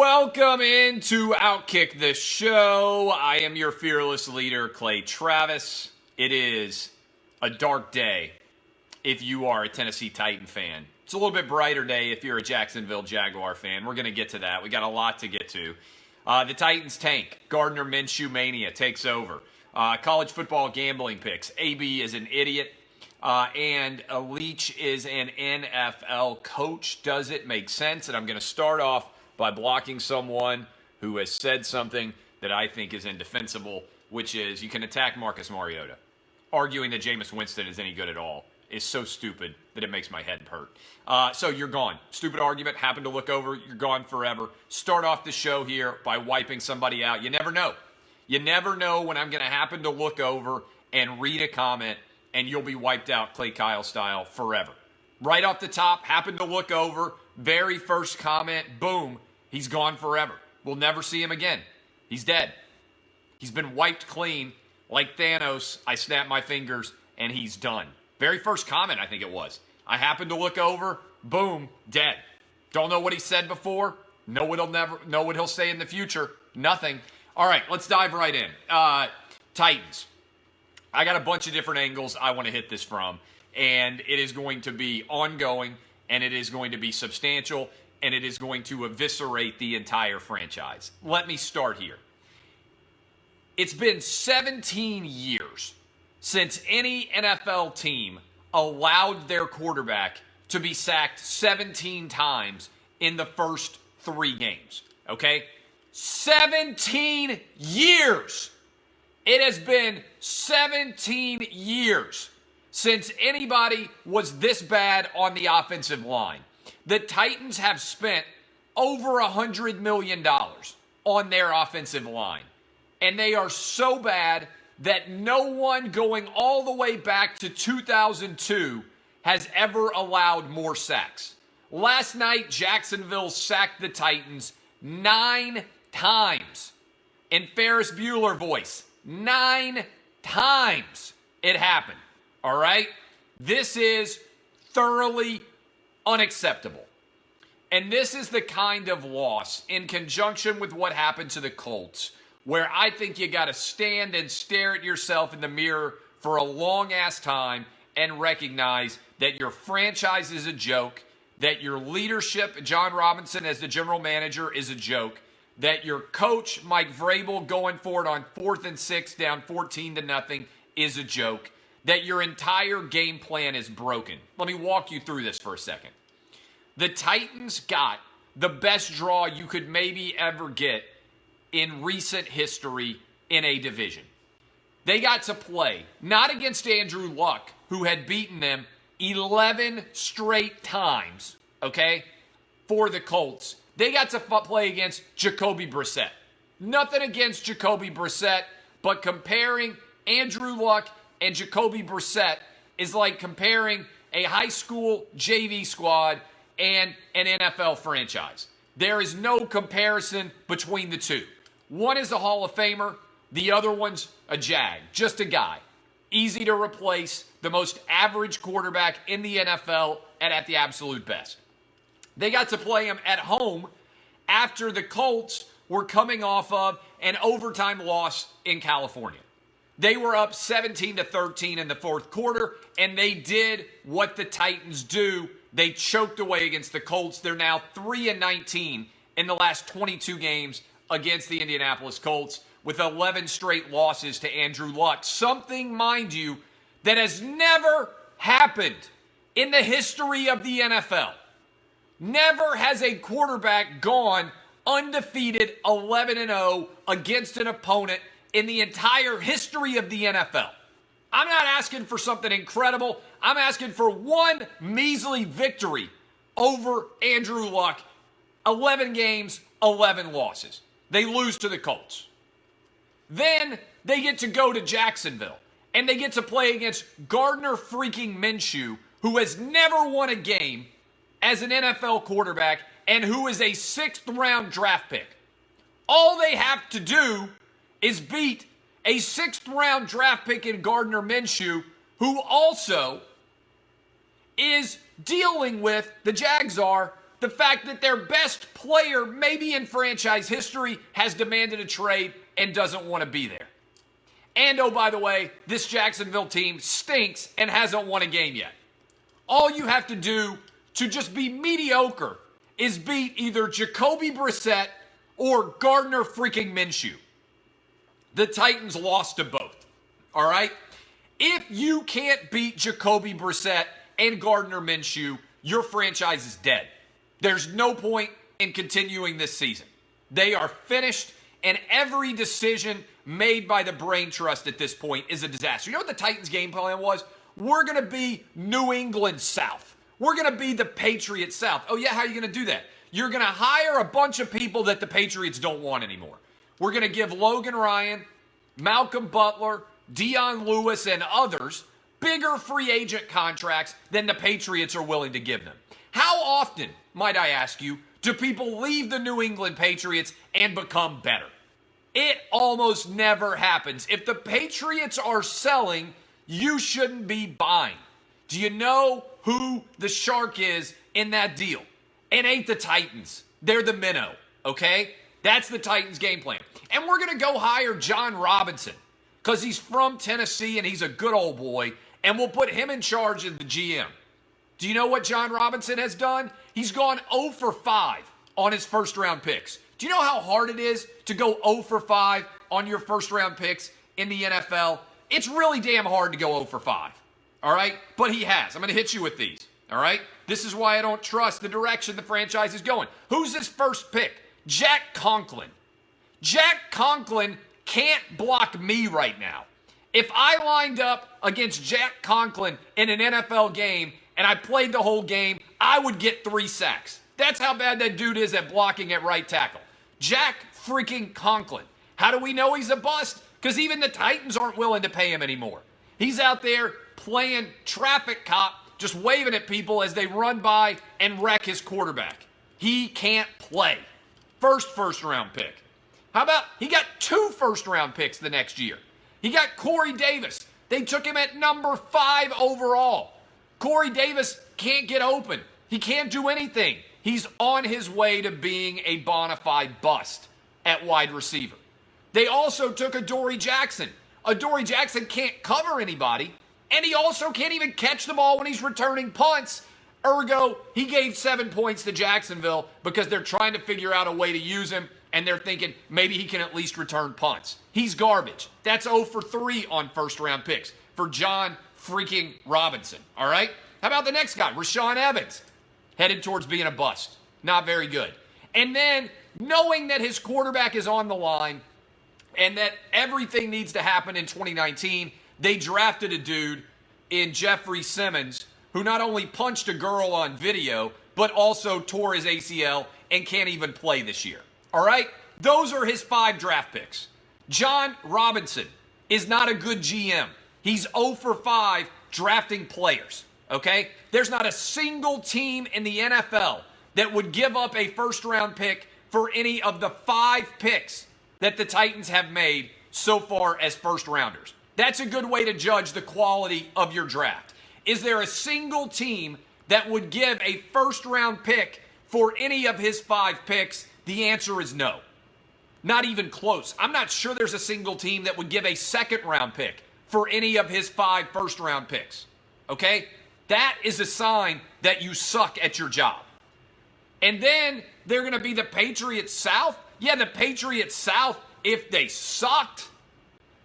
Welcome into Outkick the Show. I am your fearless leader, Clay Travis. It is a dark day if you are a Tennessee Titan fan. It's a little bit brighter day if you're a Jacksonville Jaguar fan. We're going to get to that. We got a lot to get to. The Titans tank. Gardner Minshew Mania takes over. College football gambling picks. AB is an idiot. And Leach is an NFL coach. Does it make sense? And I'm going to start off by blocking someone who has said something that I think is indefensible, which is you can attack Marcus Mariota. Arguing that Jameis Winston is any good at all is so stupid that it makes my head hurt. So you're gone. Stupid argument. Happened to look over. You're gone forever. Start off the show here by wiping somebody out. You never know. You never know when I'm going to happen to look over and read a comment and you'll be wiped out Clay Kyle style forever. Right off the top, happen to look over, very first comment, boom, he's gone forever. We'll never see him again. He's dead. He's been wiped clean like Thanos. I snap my fingers and he's done. Very first comment, I think it was. I happen to look over, boom, dead. Don't know what he said before. Know what he'll say in the future. Nothing. All right, let's dive right in. Titans. I got a bunch of different angles I want to hit this from, and it is going to be ongoing, and it is going to be substantial, and it is going to eviscerate the entire franchise. Let me start here. It's been 17 years since any NFL team allowed their quarterback to be sacked 17 times in the first 3 games. Okay? 17 years! It has been 17 years since anybody was this bad on the offensive line. The Titans have spent over $100 million on their offensive line. And they are so bad that no one going all the way back to 2002 has ever allowed more sacks. Last night, Jacksonville sacked the Titans 9 times. In Ferris Bueller voice, 9 times it happened. All right? This is thoroughly unacceptable. And this is the kind of loss, in conjunction with what happened to the Colts, where I think you got to stand and stare at yourself in the mirror for a long-ass time and recognize that your franchise is a joke, that your leadership, John Robinson as the general manager, is a joke, that your coach, Mike Vrabel, going for it on 4th and 6, down 14-0, is a joke, that your entire game plan is broken. Let me walk you through this for a second. The Titans got the best draw you could maybe ever get in recent history in a division. They got to play, not against Andrew Luck, who had beaten them 11 straight times, okay, for the Colts. They got to play against Jacoby Brissett. Nothing against Jacoby Brissett, but comparing Andrew Luck and Jacoby Brissett is like comparing a high school JV squad and an NFL franchise. There is no comparison between the two. One is a Hall of Famer, the other one's a Jag, just a guy. Easy to replace, the most average quarterback in the NFL and at the absolute best. They got to play him at home after the Colts were coming off of an overtime loss in California. They were up 17-13 in the fourth quarter, and they did what the Titans do. They choked away against the Colts. They're now 3-19 in the last 22 games against the Indianapolis Colts, with 11 straight losses to Andrew Luck. Something, mind you, that has never happened in the history of the NFL. Never has a quarterback gone undefeated 11-0 against an opponent in the entire history of the NFL. I'm not asking for something incredible. I'm asking for one measly victory over Andrew Luck. 11 games, 11 losses. They lose to the Colts. Then they get to go to Jacksonville, and they get to play against Gardner freaking Minshew, who has never won a game as an NFL quarterback and who is a 6th-round draft pick. All they have to do is beat a 6th-round draft pick in Gardner Minshew, who also is dealing with, the Jags are, the fact that their best player, maybe in franchise history, has demanded a trade and doesn't want to be there. And oh, by the way, this Jacksonville team stinks and hasn't won a game yet. All you have to do to just be mediocre is beat either Jacoby Brissett or Gardner freaking Minshew. The Titans lost to both, all right? If you can't beat Jacoby Brissett and Gardner Minshew, your franchise is dead. There's no point in continuing this season. They are finished, and every decision made by the brain trust at this point is a disaster. You know what the Titans' game plan was? We're going to be New England South. We're going to be the Patriots South. Oh, yeah, how are you going to do that? You're going to hire a bunch of people that the Patriots don't want anymore. We're going to give Logan Ryan, Malcolm Butler, Dion Lewis, and others bigger free agent contracts than the Patriots are willing to give them. How often, might I ask you, do people leave the New England Patriots and become better? It almost never happens. If the Patriots are selling, you shouldn't be buying. Do you know who the shark is in that deal? It ain't the Titans. They're the minnow, okay? That's the Titans' game plan. And we're going to go hire John Robinson because he's from Tennessee and he's a good old boy, and we'll put him in charge of the GM. Do you know what John Robinson has done? He's gone 0 for 5 on his first-round picks. Do you know how hard it is to go 0 for 5 on your first-round picks in the NFL? It's really damn hard to go 0 for 5, all right? But he has. I'm going to hit you with these, all right? This is why I don't trust the direction the franchise is going. Who's his first pick? Jack Conklin. Jack Conklin can't block me right now. If I lined up against Jack Conklin in an NFL game and I played the whole game, I would get 3 sacks. That's how bad that dude is at blocking at right tackle. Jack freaking Conklin. How do we know he's a bust? Because even the Titans aren't willing to pay him anymore. He's out there playing traffic cop, just waving at people as they run by and wreck his quarterback. He can't play. First round pick. How about he got 2 first-round picks the next year? He got Corey Davis. They took him at number 5 overall. Corey Davis can't get open. He can't do anything. He's on his way to being a bona fide bust at wide receiver. They also took Adoree Jackson. Adoree Jackson can't cover anybody, and he also can't even catch the ball when he's returning punts. Ergo, he gave 7 points to Jacksonville because they're trying to figure out a way to use him, and they're thinking maybe he can at least return punts. He's garbage. That's 0 for 3 on first-round picks for John freaking Robinson, all right? How about the next guy, Rashaan Evans? Headed towards being a bust. Not very good. And then, knowing that his quarterback is on the line and that everything needs to happen in 2019, they drafted a dude in Jeffrey Simmons who not only punched a girl on video, but also tore his ACL and can't even play this year. All right? Those are his 5 draft picks. John Robinson is not a good GM. He's 0 for 5 drafting players. Okay? There's not a single team in the NFL that would give up a first-round pick for any of the 5 picks that the Titans have made so far as first-rounders. That's a good way to judge the quality of your draft. Is there a single team that would give a first-round pick for any of his 5 picks? The answer is no. Not even close. I'm not sure there's a single team that would give a second-round pick for any of his 5 first-round picks. Okay? That is a sign that you suck at your job. And then they're going to be the Patriots South. Yeah, the Patriots South, if they sucked.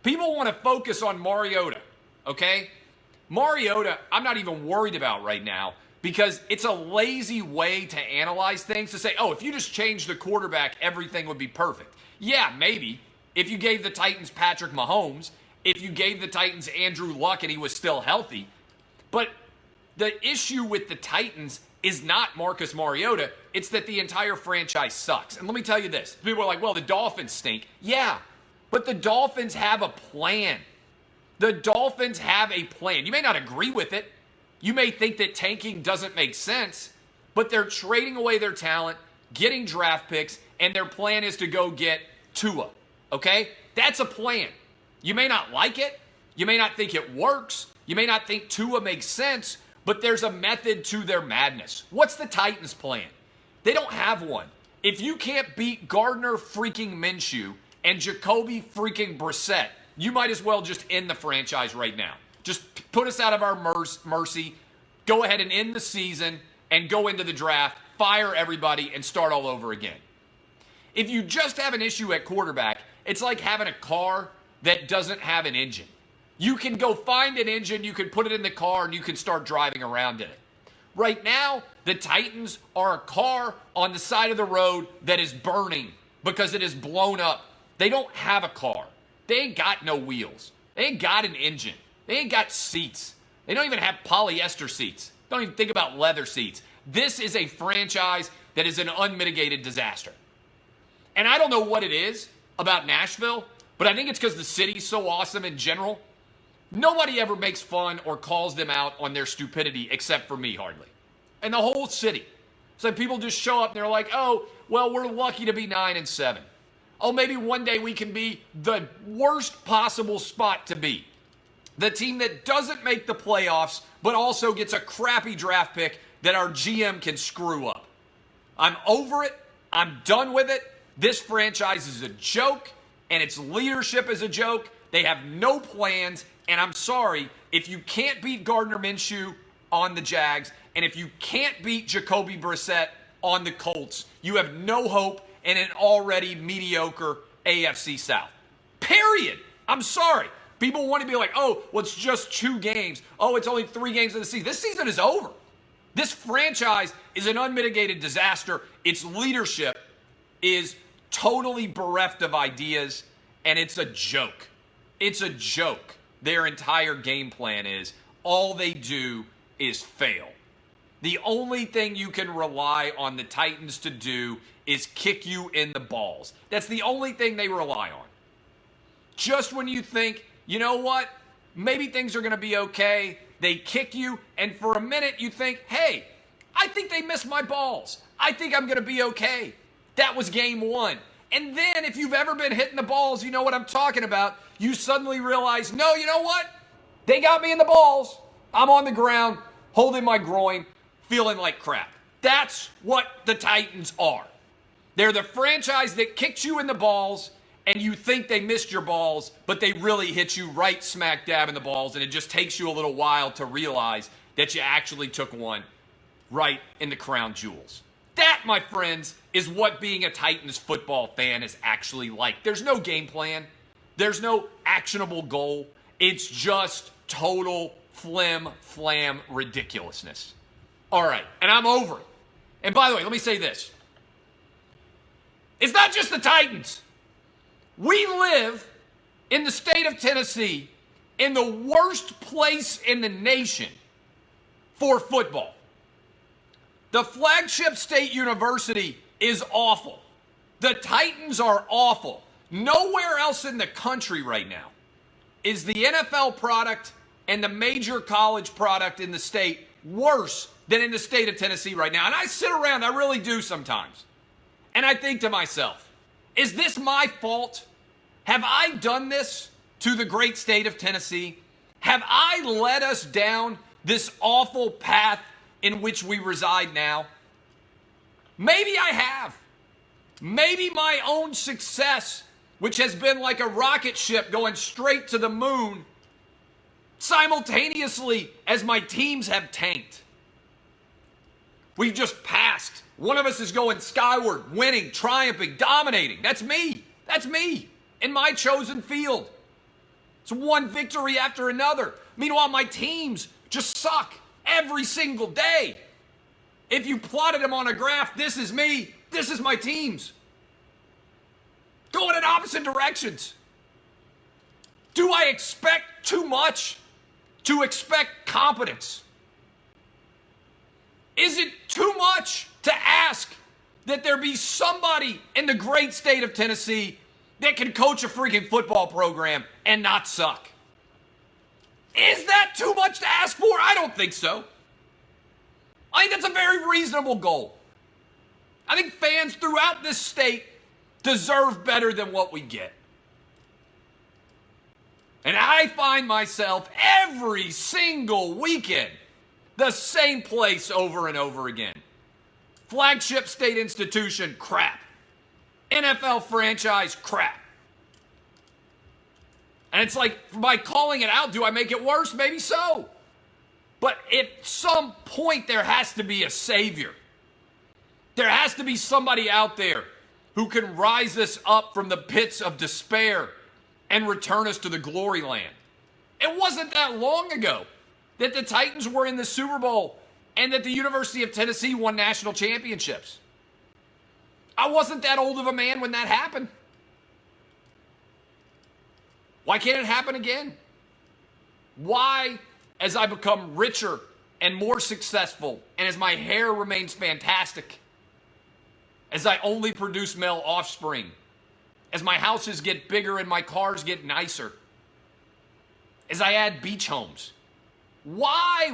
People want to focus on Mariota, okay? Mariota, I'm not even worried about right now because it's a lazy way to analyze things to say, oh, if you just change the quarterback, everything would be perfect. Yeah, maybe. If you gave the Titans Patrick Mahomes, if you gave the Titans Andrew Luck and he was still healthy. But the issue with the Titans is not Marcus Mariota. It's that the entire franchise sucks. And let me tell you this. People are like, well, the Dolphins stink. Yeah, but the Dolphins have a plan. The Dolphins have a plan. You may not agree with it. You may think that tanking doesn't make sense, but they're trading away their talent, getting draft picks, and their plan is to go get Tua. Okay? That's a plan. You may not like it. You may not think it works. You may not think Tua makes sense, but there's a method to their madness. What's the Titans' plan? They don't have one. If you can't beat Gardner freaking Minshew and Jacoby freaking Brissett, you might as well just end the franchise right now. Just put us out of our mercy. Go ahead and end the season and go into the draft, fire everybody, and start all over again. If you just have an issue at quarterback, it's like having a car that doesn't have an engine. You can go find an engine, you can put it in the car, and you can start driving around in it. Right now, the Titans are a car on the side of the road that is burning because it is blown up. They don't have a car. They ain't got no wheels. They ain't got an engine. They ain't got seats. They don't even have polyester seats. Don't even think about leather seats. This is a franchise that is an unmitigated disaster. And I don't know what it is about Nashville, but I think it's because the city's so awesome in general. Nobody ever makes fun or calls them out on their stupidity except for me, hardly. And the whole city. So people just show up and they're like, oh, well, we're lucky to be 9-7. Oh, maybe one day we can be the worst possible spot to be. The team that doesn't make the playoffs, but also gets a crappy draft pick that our GM can screw up. I'm over it. I'm done with it. This franchise is a joke, and its leadership is a joke. They have no plans, and I'm sorry, if you can't beat Gardner Minshew on the Jags, and if you can't beat Jacoby Brissett on the Colts, you have no hope in an already mediocre AFC South. Period. I'm sorry. People want to be like, oh, well, it's just 2 games. Oh, it's only 3 games of the season. This season is over. This franchise is an unmitigated disaster. Its leadership is totally bereft of ideas, and it's a joke. It's a joke. Their entire game plan is all they do is fail. The only thing you can rely on the Titans to do is kick you in the balls. That's the only thing they rely on. Just when you think, you know what, maybe things are going to be okay, they kick you, and for a minute you think, hey, I think they missed my balls. I think I'm going to be okay. That was game 1. And then if you've ever been hitting the balls, you know what I'm talking about. You suddenly realize, no, you know what? They got me in the balls. I'm on the ground, holding my groin, feeling like crap. That's what the Titans are. They're the franchise that kicks you in the balls, and you think they missed your balls, but they really hit you right smack dab in the balls, and it just takes you a little while to realize that you actually took one right in the crown jewels. That, my friends, is what being a Titans football fan is actually like. There's no game plan. There's no actionable goal. It's just total flam ridiculousness. All right, and I'm over it. And by the way, let me say this. It's not just the Titans. We live in the state of Tennessee in the worst place in the nation for football. The flagship state university is awful. The Titans are awful. Nowhere else in the country right now is the NFL product and the major college product in the state worse than in the state of Tennessee right now. And I sit around, I really do sometimes, and I think to myself, is this my fault? Have I done this to the great state of Tennessee? Have I led us down this awful path in which we reside now? Maybe I have. Maybe my own success, which has been like a rocket ship going straight to the moon, simultaneously as my teams have tanked. We've just passed. One of us is going skyward, winning, triumphing, dominating. That's me. That's me in my chosen field. It's one victory after another. Meanwhile, my teams just suck every single day. If you plotted them on a graph, this is me, this is my teams. Going in opposite directions. Do I expect too much to expect competence? Is it too much to ask that there be somebody in the great state of Tennessee that can coach a freaking football program and not suck? Is that too much to ask for? I don't think so. I think that's a very reasonable goal. I think fans throughout this state deserve better than what we get. And I find myself every single weekend the same place over and over again. Flagship state institution, crap. NFL franchise, crap. And it's like, by calling it out, do I make it worse? Maybe so. But at some point, there has to be a savior. There has to be somebody out there who can rise us up from the pits of despair and return us to the glory land. It wasn't that long ago that the Titans were in the Super Bowl and that the University of Tennessee won national championships. I wasn't that old of a man when that happened. Why can't it happen again? Why, as I become richer and more successful, and as my hair remains fantastic, as I only produce male offspring, as my houses get bigger and my cars get nicer, as I add beach homes, why,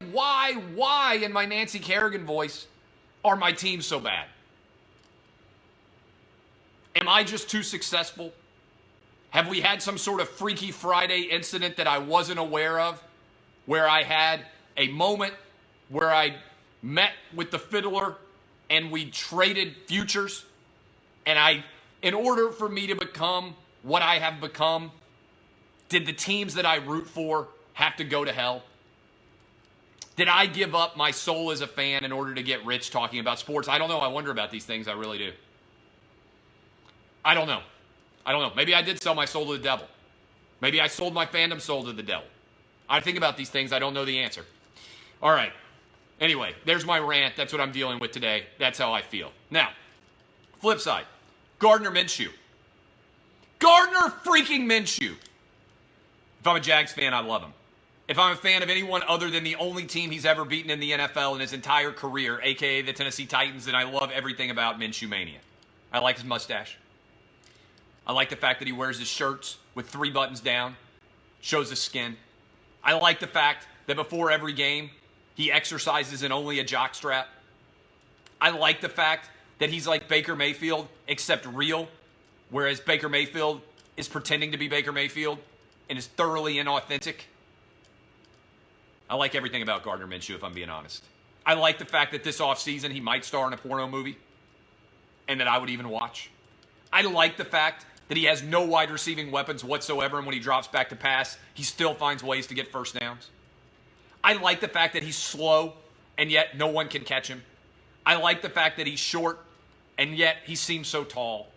in my Nancy Kerrigan voice, are my teams so bad? Am I just too successful? Have we had some sort of Freaky Friday incident that I wasn't aware of, where I had a moment where I met with the fiddler and we traded futures, and in order for me to become what I have become, did the teams that I root for have to go to hell? Did I give up my soul as a fan in order to get rich talking about sports? I don't know. I wonder about these things. I really do. I don't know. Maybe I did sell my soul to the devil. Maybe I sold my fandom soul to the devil. I think about these things. I don't know the answer. All right. Anyway, there's my rant. That's what I'm dealing with today. That's how I feel. Now, flip side. Gardner Minshew. Gardner freaking Minshew. If I'm a Jags fan, I love him. If I'm a fan of anyone other than the only team he's ever beaten in the NFL in his entire career, a.k.a. the Tennessee Titans, then I love everything about Minshew Mania. I like his mustache. I like the fact that he wears his shirts with 3 buttons down, shows his skin. I like the fact that before every game, he exercises in only a jockstrap. I like the fact that he's like Baker Mayfield, except real, whereas Baker Mayfield is pretending to be Baker Mayfield and is thoroughly inauthentic. I like everything about Gardner Minshew, if I'm being honest. I like the fact that this offseason he might star in a porno movie and that I would even watch. I like the fact that he has no wide receiving weapons whatsoever, and when he drops back to pass, he still finds ways to get first downs. I like the fact that he's slow, and yet no one can catch him. I like the fact that he's short, and yet he seems so tall.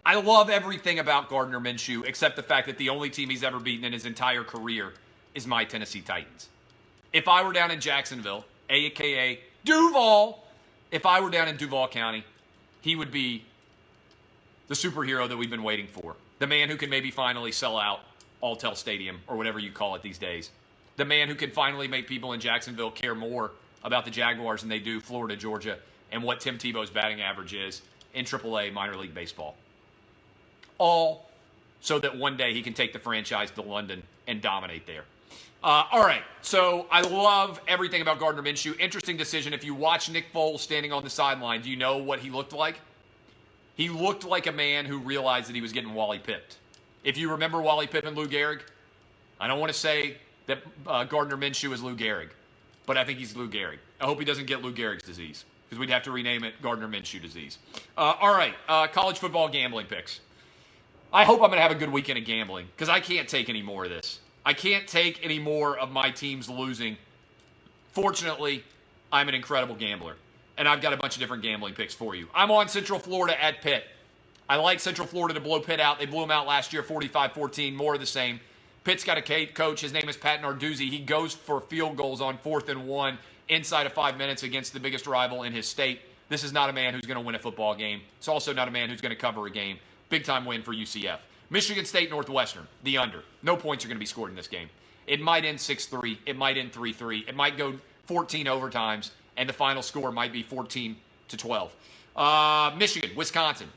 I love everything about Gardner Minshew, except the fact that the only team he's ever beaten in his entire career is my Tennessee Titans. If I were down in Jacksonville, a.k.a. Duval, if I were down in Duval County, he would be the superhero that we've been waiting for. The man who can maybe finally sell out Alltel Stadium, or whatever you call it these days. The man who can finally make people in Jacksonville care more about the Jaguars than they do Florida, Georgia, and what Tim Tebow's batting average is in AAA minor league baseball. All so that one day he can take the franchise to London and dominate there. All right, so I love everything about Gardner Minshew. Interesting decision. If you watch Nick Foles standing on the sideline, do you know what he looked like? He looked like a man who realized that he was getting Wally pipped. If you remember Wally Pipp and Lou Gehrig, I don't want to say that Gardner Minshew is Lou Gehrig, but I think he's Lou Gehrig. I hope he doesn't get Lou Gehrig's disease, because we'd have to rename it Gardner Minshew disease. All right, college football gambling picks. I hope I'm going to have a good weekend of gambling, because I can't take any more of this. I can't take any more of my teams losing. Fortunately, I'm an incredible gambler, and I've got a bunch of different gambling picks for you. I'm on Central Florida at Pitt. I like Central Florida to blow Pitt out. They blew them out last year, 45-14, more of the same. Pitt's got a coach. His name is Pat Narduzzi. He goes for field goals on 4th and 1 inside of 5 minutes against the biggest rival in his state. This is not a man who's going to win a football game. It's also not a man who's going to cover a game. Big-time win for UCF. Michigan State-Northwestern, the under. No points are going to be scored in this game. It might end 6-3. It might end 3-3. It might go 14 overtimes, and the final score might be 14-12. Michigan, Wisconsin.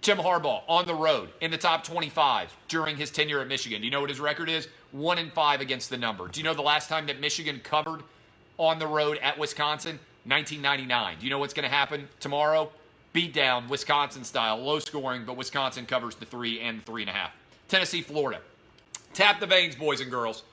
Tim Harbaugh on the road in the top 25 during his tenure at Michigan. Do you know what his record is? 1-5 against the number. Do you know the last time that Michigan covered on the road at Wisconsin? 1999. Do you know what's going to happen tomorrow? Beat down, Wisconsin style, low scoring, but Wisconsin covers the 3 and the 3.5. Tennessee, Florida. Tap the veins, boys and girls.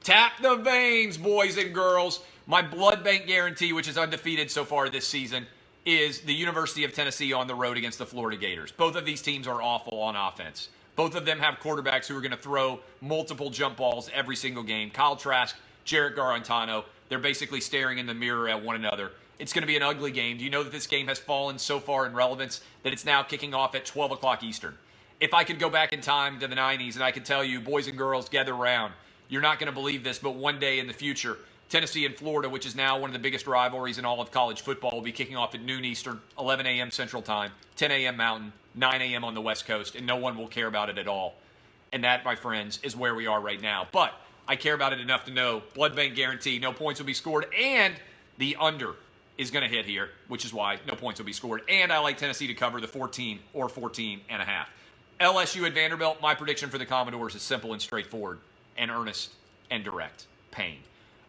Tap the veins, boys and girls. My blood bank guarantee, which is undefeated so far this season, is the University of Tennessee on the road against the Florida Gators. Both of these teams are awful on offense. Both of them have quarterbacks who are going to throw multiple jump balls every single game. Kyle Trask, Jarrett Garantano, they're basically staring in the mirror at one another. It's going to be an ugly game. Do you know that this game has fallen so far in relevance that it's now kicking off at 12 o'clock Eastern? If I could go back in time to the 90s and I could tell you, boys and girls, gather around, you're not going to believe this, but one day in the future, Tennessee and Florida, which is now one of the biggest rivalries in all of college football, will be kicking off at noon Eastern, 11 a.m. Central Time, 10 a.m. Mountain, 9 a.m. on the West Coast, and no one will care about it at all. And that, my friends, is where we are right now. But I care about it enough to know blood bank guarantee, no points will be scored, and the under is going to hit here, which is why no points will be scored. And I like Tennessee to cover the 14 or 14 and a half. LSU at Vanderbilt, my prediction for the Commodores is simple and straightforward and earnest and direct. Pain.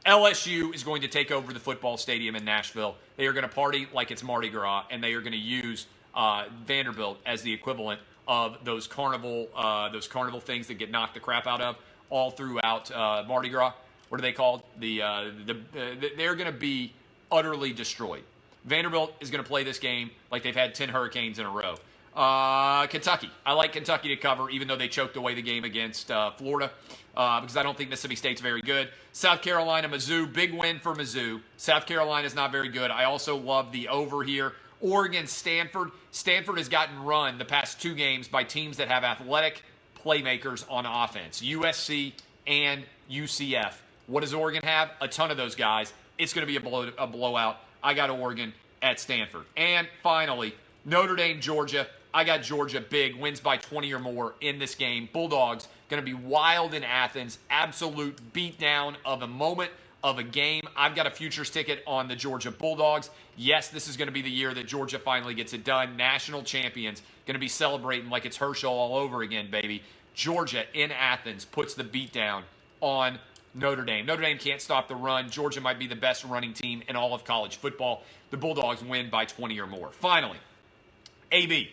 LSU is going to take over the football stadium in Nashville. They are going to party like it's Mardi Gras, and they are going to use Vanderbilt as the equivalent of those carnival things that get knocked the crap out of all throughout Mardi Gras. What are they called? They're going to be utterly destroyed. Vanderbilt is going to play this game like they've had 10 hurricanes in a row. Kentucky. I like Kentucky to cover, even though they choked away the game against Florida, because I don't think Mississippi State's very good. South Carolina, Mizzou, big win for Mizzou. South Carolina's not very good. I also love the over here. Oregon, Stanford. Stanford has gotten run the past two games by teams that have athletic playmakers on offense, USC and UCF. What does Oregon have? A ton of those guys. It's going to be a blowout. I got Oregon at Stanford. And finally, Notre Dame, Georgia. I got Georgia big, wins by 20 or more in this game. Bulldogs going to be wild in Athens. Absolute beatdown of a moment of a game. I've got a futures ticket on the Georgia Bulldogs. Yes, this is going to be the year that Georgia finally gets it done. National champions, going to be celebrating like it's Herschel all over again, baby. Georgia in Athens puts the beatdown on Notre Dame. Notre Dame can't stop the run. Georgia might be the best running team in all of college football. The Bulldogs win by 20 or more. Finally, AB.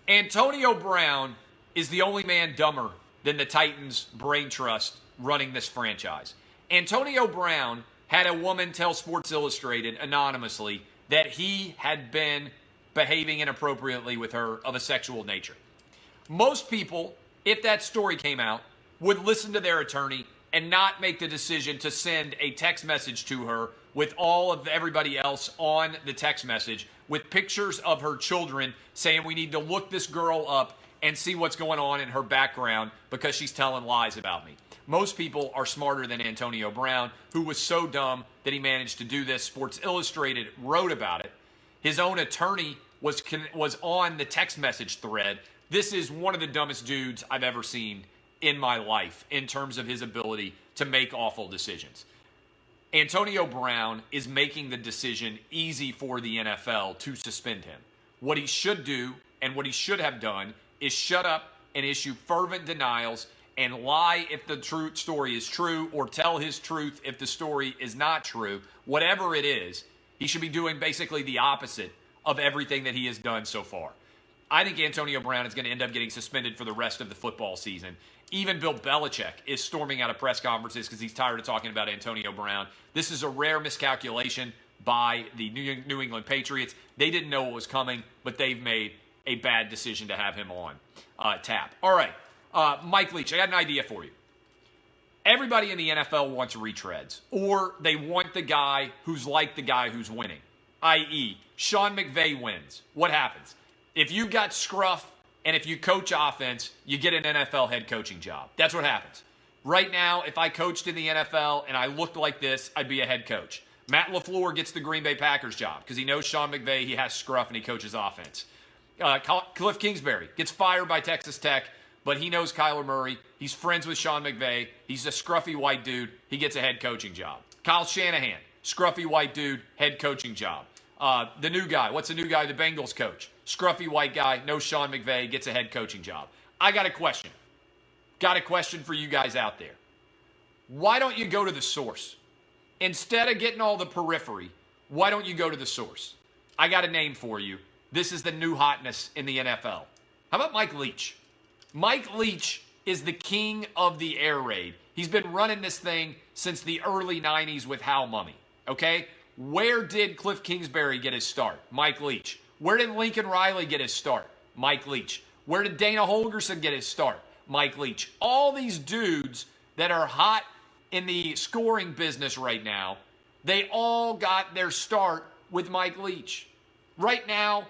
Antonio Brown is the only man dumber than the Titans' brain trust running this franchise. Antonio Brown had a woman tell Sports Illustrated anonymously that he had been behaving inappropriately with her of a sexual nature. Most people, if that story came out, would listen to their attorney and not make the decision to send a text message to her with all of everybody else on the text message with pictures of her children saying we need to look this girl up and see what's going on in her background because she's telling lies about me. Most people are smarter than Antonio Brown, who was so dumb that he managed to do this. Sports Illustrated wrote about it. His own attorney was on the text message thread. This is one of the dumbest dudes I've ever seen in my life in terms of his ability to make awful decisions. Antonio Brown is making the decision easy for the NFL to suspend him. What he should do and what he should have done is shut up and issue fervent denials and lie if the true story is true or tell his truth if the story is not true. Whatever it is, he should be doing basically the opposite of everything that he has done so far. I think Antonio Brown is going to end up getting suspended for the rest of the football season. Even Bill Belichick is storming out of press conferences because he's tired of talking about Antonio Brown. This is a rare miscalculation by the New England Patriots. They didn't know what was coming, but they've made a bad decision to have him on tap. All right, Mike Leach, I got an idea for you. Everybody in the NFL wants retreads, or they want the guy who's like the guy who's winning, i.e., Sean McVay wins. What happens? If you got scruff and if you coach offense, you get an NFL head coaching job. That's what happens. Right now, if I coached in the NFL and I looked like this, I'd be a head coach. Matt LaFleur gets the Green Bay Packers job because he knows Sean McVay, he has scruff, and he coaches offense. Cliff Kingsbury gets fired by Texas Tech, but he knows Kyler Murray. He's friends with Sean McVay. He's a scruffy white dude. He gets a head coaching job. Kyle Shanahan, scruffy white dude, head coaching job. The new guy, what's the new guy? The Bengals coach. Scruffy white guy, knows Sean McVay, gets a head coaching job. I got a question. Got a question for you guys out there. Why don't you go to the source? Instead of getting all the periphery, why don't you go to the source? I got a name for you. This is the new hotness in the NFL. How about Mike Leach? Mike Leach is the king of the air raid. He's been running this thing since the early 90s with Hal Mummy, okay? Where did Cliff Kingsbury get his start? Mike Leach. Where did Lincoln Riley get his start? Mike Leach. Where did Dana Holgerson get his start? Mike Leach. All these dudes that are hot in the scoring business right now, they all got their start with Mike Leach. Right now,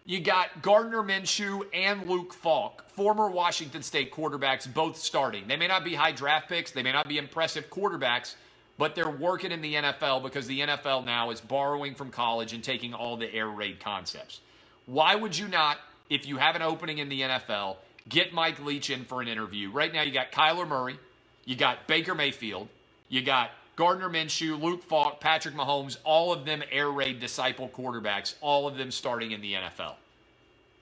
you got Gardner Minshew and Luke Falk, former Washington State quarterbacks, both starting. They may not be high draft picks. They may not be impressive quarterbacks, but they're working in the NFL because the NFL now is borrowing from college and taking all the air raid concepts. Why would you not, if you have an opening in the NFL, get Mike Leach in for an interview? Right now you got Kyler Murray, you got Baker Mayfield, you got Gardner Minshew, Luke Falk, Patrick Mahomes, all of them air raid disciple quarterbacks, all of them starting in the NFL.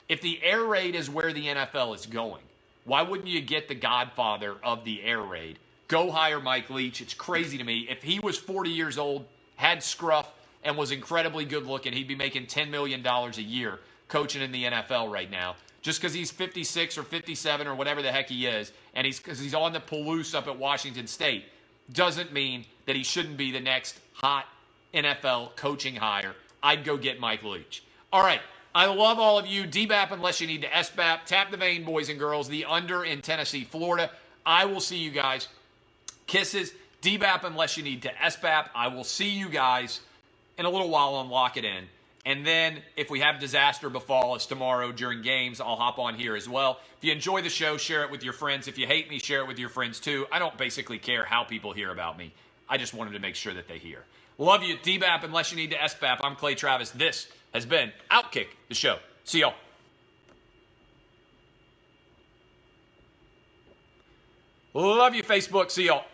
If the air raid is where the NFL is going, why wouldn't you get the godfather of the air raid? Go hire Mike Leach. It's crazy to me. If he was 40 years old, had scruff, and was incredibly good looking, he'd be making $10 million a year coaching in the NFL right now. Just because he's 56 or 57 or whatever the heck he is, and because he's on the Palouse up at Washington State, doesn't mean that he shouldn't be the next hot NFL coaching hire. I'd go get Mike Leach. All right. I love all of you. DBAP unless you need to SBAP. Tap the vein, boys and girls. The under in Tennessee, Florida. I will see you guys. Kisses. DBAP unless you need to SBAP. I will see you guys in a little while on Lock It In. And then if we have disaster befall us tomorrow during games, I'll hop on here as well. If you enjoy the show, share it with your friends. If you hate me, share it with your friends too. I don't basically care how people hear about me. I just wanted to make sure that they hear. Love you. DBAP unless you need to SBAP. I'm Clay Travis. This has been Outkick the Show. See y'all. Love you, Facebook. See y'all.